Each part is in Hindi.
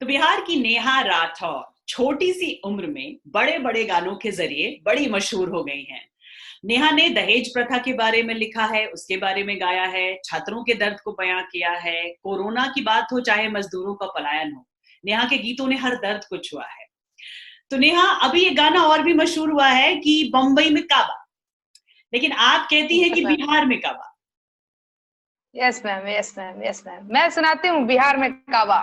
तो बिहार की नेहा राठौर छोटी सी उम्र में बड़े बड़े गानों के जरिए बड़ी मशहूर हो गई हैं। नेहा ने दहेज प्रथा के बारे में लिखा है, उसके बारे में गाया है, छात्रों के दर्द को बयां किया है। कोरोना की बात हो चाहे मजदूरों का पलायन हो, नेहा के गीतों ने हर दर्द को छुआ है। तो नेहा, अभी ये गाना और भी मशहूर हुआ है कि बंबई में काबा, लेकिन आप कहती हैं यस कि मैम। बिहार में काबा। Yes ma'am, yes ma'am, yes ma'am, मैं सुनाती हूँ बिहार में काबा।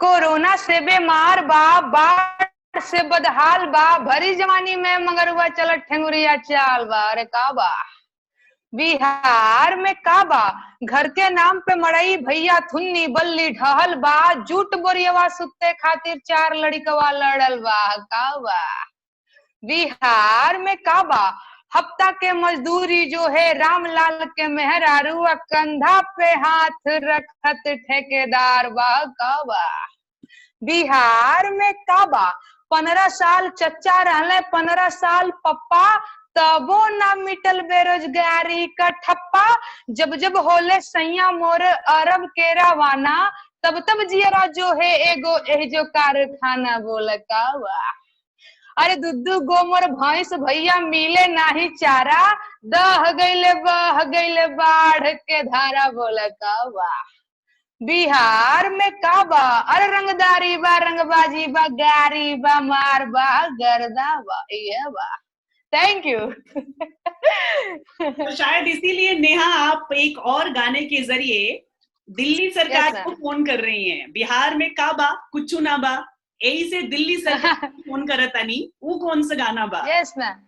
कोरोना से बीमार बा, बाढ़ से बदहाल बा, भरी जवानी में मगरुआ चलत ठेंगुरिया चाल बा। अरे काबा बिहार में काबा, घर के नाम पे मड़ई भैया थुन्नी बल्ली ढहल बा, जूट बोरियवा सुते खातिर चार लड़कवा लड़ल बा। काबा बिहार में काबा, हफ्ता के मजदूरी जो है रामलाल के मेहरारू, कंधा पे हाथ रखत ठेकेदार बा। काबा बिहार में काबा, 15 साल चच्चा रहले, 15 साल पप्पा, तबो ना मिटल बेरोजगारी का ठप्पा। जब जब होले सैया मोर अरब के रवाना, तब तब जियरा जो है एगो एजो कारखाना। बोल काबा अरे दुद्दू गोमर भैंस भैया मिले नाही चारा, दह गईले बह गईले बाढ़ के धारा। बोल काबा बिहार में काबा, अरे रंगदारी बा, रंगबाजी बा, गारी बा, मार बा, गर्दा बा, ये बा। Thank you. तो शायद इसीलिए नेहा आप एक और गाने के जरिए दिल्ली यस सरकार को मैम। फोन कर रही हैं। बिहार में काबा कुछ ना बा, यही से दिल्ली सरकार को फोन करतानी, वो कौन सा गाना बा? Yes ma'am.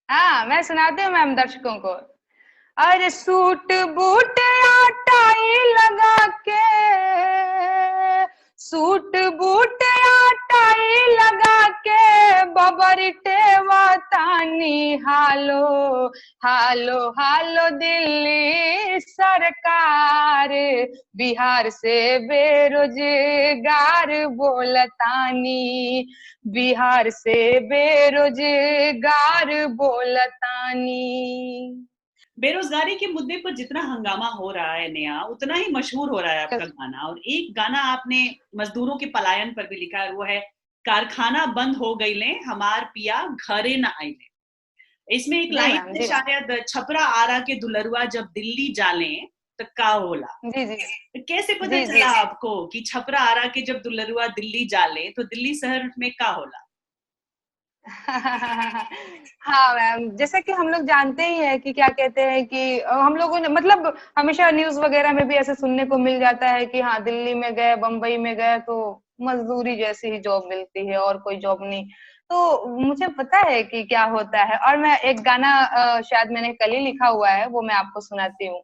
हाँ, मैं सुनाती हूँ मैम दर्शकों को। अरे सूट बूट टाई लगा के, सूट बूट टाई लगा के, बबरी टेवा तानी, हालो हालो हालो दिल्ली सरकार, बिहार से बेरोजगार बोलतानी, बिहार से बेरोजगार बोलतानी। बेरोजगारी के मुद्दे पर जितना हंगामा हो रहा है नेहा, उतना ही मशहूर हो रहा है आपका गाना। और एक गाना आपने मजदूरों के पलायन पर भी लिखा है, वो है कारखाना बंद हो गई ले हमार पिया घरे न आइले। इसमें एक जी लाइन मैम, है जी मैम, शायद, छपरा आरा के दुलरुआ जब दिल्ली जाले तो का होला। जी जी तो कैसे पता जी जी। चला आपको कि छपरा आरा के जब दुलरुआ दिल्ली जाले तो दिल्ली शहर में का होला? हाँ मैम, जैसे कि हम लोग जानते ही हैं कि क्या कहते हैं कि हम लोगों ने मतलब हमेशा न्यूज वगैरह में भी ऐसे सुनने को मिल जाता है कि हाँ दिल्ली में गए, बम्बई में गए तो मजदूरी जैसी ही जॉब मिलती है और कोई जॉब नहीं। तो मुझे पता है कि क्या होता है, और मैं एक गाना शायद मैंने कल ही लिखा हुआ है, वो मैं आपको सुनाती हूँ।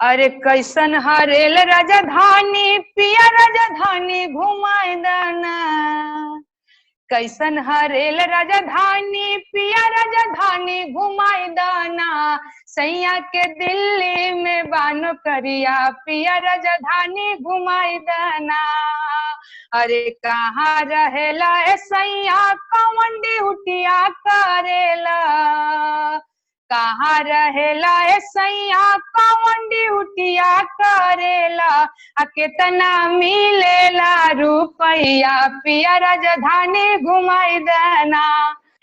अरे कैसन हरेल राजधानी पिया, राजधानी घुमाए दाना, कैसन हरेल राजधानी पिया, राजधानी घुमाई दाना, सैया के दिल्ली में बानो करिया, पिया राजधानी घुमाई दाना। अरे कहाँ रहेला ए सैया, कौन ड्यूटिया करेला, कहाँ रहेला ए सैया, कौन ड्यूटिया करेला, आ केतना मिलेला रुपैया, पिया राजधानी घुमाई देना।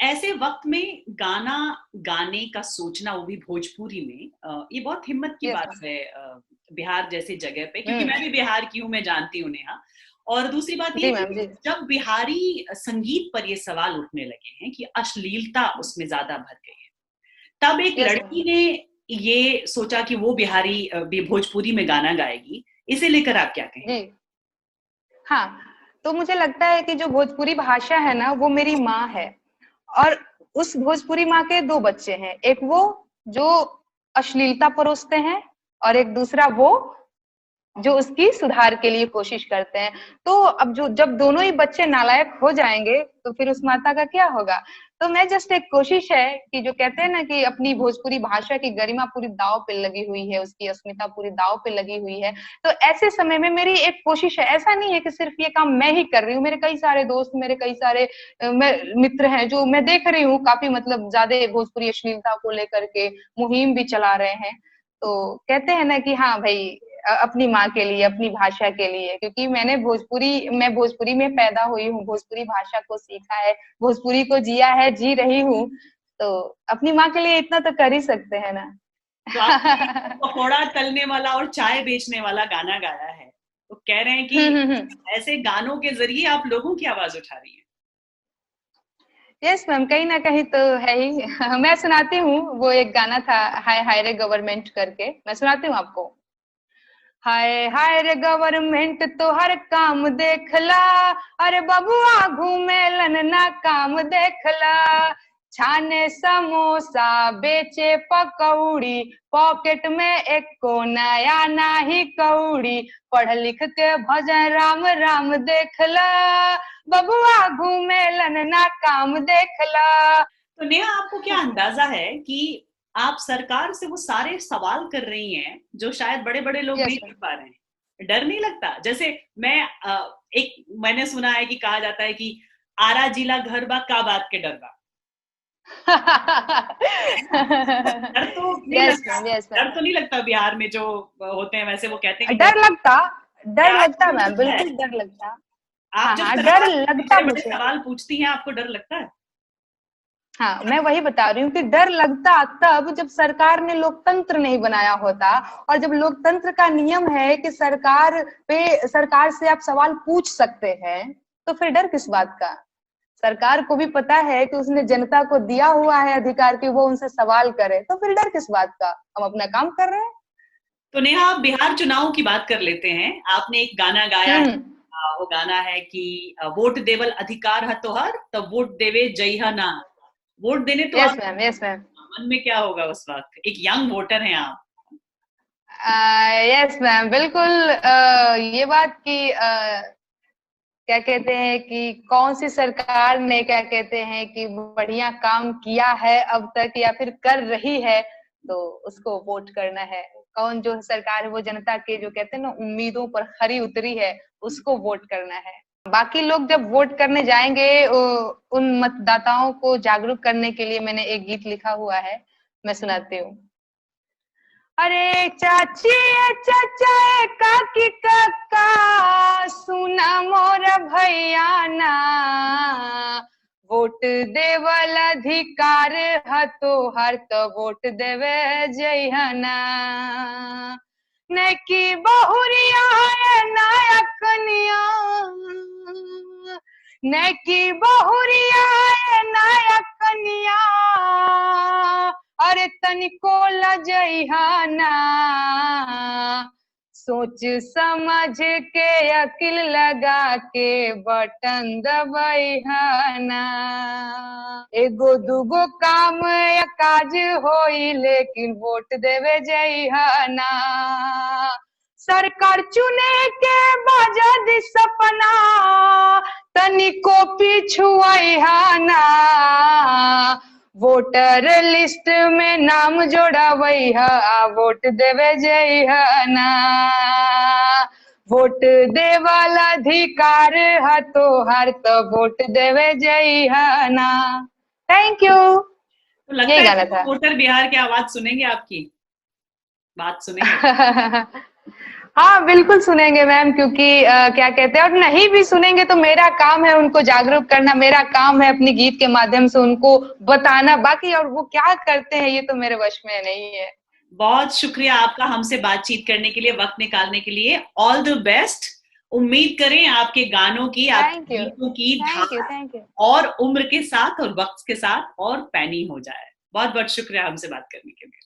ऐसे वक्त में गाना गाने का सोचना, वो भी भोजपुरी में, ये बहुत हिम्मत की यस बात मैम। है बिहार जैसे जगह पे, क्योंकि मैं हम्म। भी बिहार की हूँ, मैं जानती हूँ नेहा। और दूसरी बात ये जी कि मैम, जी जब बिहारी संगीत पर ये सवाल उठने लगे हैं कि अश्लीलता उसमें ज्यादा भर गई है, तब एक यस लड़की मैम। ने ये सोचा कि वो बिहारी भोजपुरी में गाना गाएगी। इसे लेकर आप क्या कहेंगे? जी हाँ, तो मुझे लगता है कि जो भोजपुरी भाषा है ना, वो मेरी माँ है। और उस भोजपुरी माँ के दो बच्चे हैं, एक वो जो अश्लीलता परोसते हैं, और एक दूसरा वो जो उसकी सुधार के लिए कोशिश करते हैं। तो अब जो जब दोनों ही बच्चे नालायक हो जाएंगे तो फिर उस माता का क्या होगा। तो मैं जस्ट एक कोशिश है कि जो कहते हैं ना कि अपनी भोजपुरी भाषा की गरिमा पूरी दाव पे लगी हुई है, उसकी अस्मिता पूरी दाव पे लगी हुई है। तो ऐसे समय में मेरी एक कोशिश है, ऐसा नहीं है कि सिर्फ ये काम मैं ही कर रही हूँ, मेरे कई सारे दोस्त, मेरे कई सारे मित्र हैं जो मैं देख रही हूँ काफी मतलब ज्यादा भोजपुरी अश्लीलता को लेकर के मुहिम भी चला रहे हैं। तो कहते हैं ना कि हाँ भाई, अपनी माँ के लिए, अपनी भाषा के लिए, क्योंकि मैं भोजपुरी में पैदा हुई हूँ, भोजपुरी भाषा को सीखा है, भोजपुरी को जिया है, जी रही हूँ, तो अपनी माँ के लिए इतना तो कर ही सकते हैं ना। तो आपने पकौड़ा तलने वाला और चाय बेचने वाला गाना गाया है, तो कह रहे हैं कि हम्म। ऐसे गानों के जरिए आप लोगों की आवाज उठा रही हैं। यस मैम, कहीं ना कहीं तो है ही। मैं सुनाती हूँ, वो एक गाना था हाय हाय रे गवर्नमेंट करके, मैं सुनाती हूँ आपको। हाय हाय रे गवर्नमेंट तो हर काम देखला, अरे बबुआ घूमेलन ना काम देखला, छाने समोसा बेचे पकौड़ी, पॉकेट में एक को नया नाही कौड़ी, पढ़ लिख के भजन राम राम देखला, बबुआ घूमेलन ना काम देखला। तो नेहा, आपको क्या अंदाजा है कि आप सरकार से वो सारे सवाल कर रही हैं जो शायद बड़े बड़े लोग यस नहीं मैम। कर पा रहे हैं? डर नहीं लगता? जैसे एक मैंने सुना है कि कहा जाता है कि आरा जिला घर बा का बात के डर बा। डर तो नहीं यस लगता? मैम, यस डर मैम। तो नहीं लगता बिहार में जो होते हैं वैसे वो कहते हैं कि डर लगता, क्या डर लगता आपको मैम, लगता है? बिल्कुल डर लगता। आप हाँ जब हाँ, डर सरकार लगता बड़े बड़े मुझे। सवाल पूछती हैं आपको डर लगता है? हाँ, मैं वही बता रही हूँ कि डर लगता तब जब सरकार ने लोकतंत्र नहीं बनाया होता, और जब लोकतंत्र का नियम है कि सरकार से आप सवाल पूछ सकते हैं, तो फिर डर किस बात का। सरकार को भी पता है कि उसने जनता को दिया हुआ है अधिकार कि वो उनसे सवाल करे, तो फिर डर किस बात का, हम अपना काम कर रहे हैं। तो नेहा, आप बिहार चुनाव की बात कर लेते हैं। आपने एक गाना गाया है, हम्म। वो गाना है कि वोट देवल अधिकार है तोहर, तब वोट देवे जइहा ना। वोट देने तो यस आप, मैम, यस मैम। मन में क्या होगा उस वक्त? एक यंग वोटर हैं आप। यस मैम, बिल्कुल। ये बात की क्या कहते हैं कि कौन सी सरकार ने क्या कहते हैं कि बढ़िया काम किया है अब तक, या फिर कर रही है, तो उसको वोट करना है। कौन जो सरकार है वो जनता के जो कहते हैं ना उम्मीदों पर खरी उतरी है, उसको वोट करना है। बाकी लोग जब वोट करने जाएंगे, उन मतदाताओं को जागरूक करने के लिए मैंने एक गीत लिखा हुआ है, मैं सुनाती हूँ। अरे चाची चाचा काकी काका, सुना मोर भैया ना, वोट देवल अधिकार है तोहर, तो वोट देवे जइहना। नेकी बहुरिया है नायकनिया, नेकी बहुरिया है नायकनिया, अरे तनिको लजइहा ना, सोच समझ के अकिल लगा के बटन दबइहा ना। एगो दूगो काम या काज होई, लेकिन वोट देवे जइहा ना। सरकार चुने के बाजद सपना, तनिको पिछुआइहा ना, वोटर लिस्ट में नाम जोड़ावइहा, वोट देवे जइहा ना। वोट देवाला अधिकार है तोहर, तो वोट देवे जइहा ना। Thank you. तो लगता यही है गाना कि वो था। वोटर बिहार की आवाज सुनेंगे, आपकी बात सुनेंगे? हाँ बिल्कुल सुनेंगे मैम, क्योंकि क्या कहते हैं, और नहीं भी सुनेंगे तो मेरा काम है उनको जागरूक करना, मेरा काम है अपनी गीत के माध्यम से उनको बताना, बाकी और वो क्या करते हैं ये तो मेरे वश में नहीं है। बहुत शुक्रिया आपका हमसे बातचीत करने के लिए, वक्त निकालने के लिए। All the best. उम्मीद करें आपके गानों की, थैंक आपके यू, गीतों की thank you, Dhar thank you. और उम्र के साथ और वक्त के साथ और पैनी हो जाए। बहुत बहुत शुक्रिया हमसे बात करने के लिए।